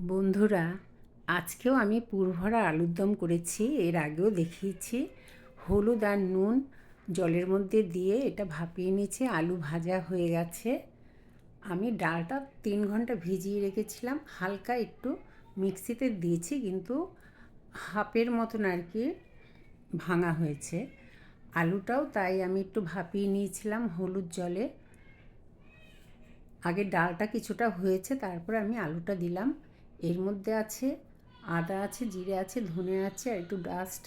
বন্ধুরা, আজকেও আমি পুরভরা আলুর দম করেছি। এর আগেও দেখিয়েছি। হলুদ আর নুন জলের মধ্যে দিয়ে এটা ভাপিয়ে নিয়েছি। আলু ভাজা হয়ে গেছে। আমি ডালটা 3 ঘন্টা ভিজিয়ে রেখেছিলাম। হালকা একটু মিক্সিতে দিয়েছি, কিন্তু হাফের মতন আর কি ভাঙা হয়েছে। আলুটাও তাই আমি একটু ভাপিয়ে নিয়েছিলাম হলুদ জলে। আগে ডালটা কিছুটা হয়েছে, তারপরে আমি আলুটা দিলাম। এর মধ্যে আছে আদা আছে, জিরে আছে, ধনে আছে, আর একটু ডাস্ট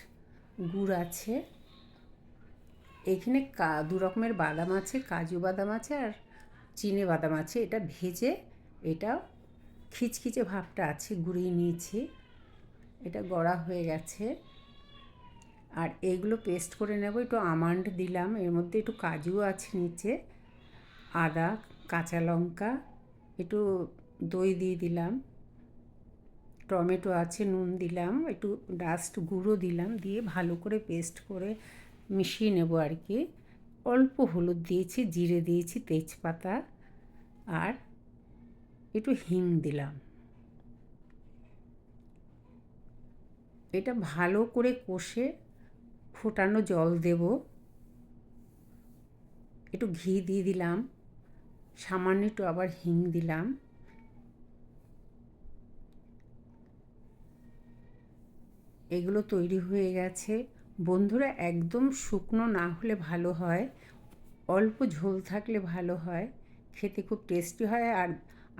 গুড় আছে। এখানে দু রকমের বাদাম আছে, কাজু বাদাম আছে আর চিনে বাদাম আছে। এটা ভেজে এটা খিচখিচে ভাবটা আছে, গুঁড়িয়ে নিয়েছি। এটা গড়া হয়ে গেছে। আর এইগুলো পেস্ট করে নেব। একটু আমন্ড দিলাম, এর মধ্যে একটু কাজু আছে নিচে, আদা, কাঁচা লঙ্কা, একটু দই দিয়ে দিলাম, টমেটো আছে, নুন দিলাম, একটু ডাস্ট গুঁড়ো দিলাম, দিয়ে ভালো করে পেস্ট করে মিশিয়ে নেব আর কি। অল্প হলুদ দিয়েছি, জিরে দিয়েছি, তেজপাতা আর একটু হিং দিলাম। এটা ভালো করে কষে ফোটানো জল দেব। একটু ঘি দিয়ে দিলাম, সামান্য একটু আবার হিং দিলাম। এগুলো তৈরি হয়ে গেছে। বন্ধুরা, একদম শুকনো না হলে ভালো হয়, অল্প ঝোল থাকলে ভালো হয়, খেতে খুব টেস্টি হয়। আর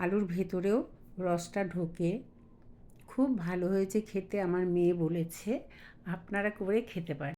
আলুর ভেতরেও রসটা ঢোকে। খুব ভালো হয়েছে খেতে, আমার মেয়ে বলেছে। আপনারা করে খেতে পারেন।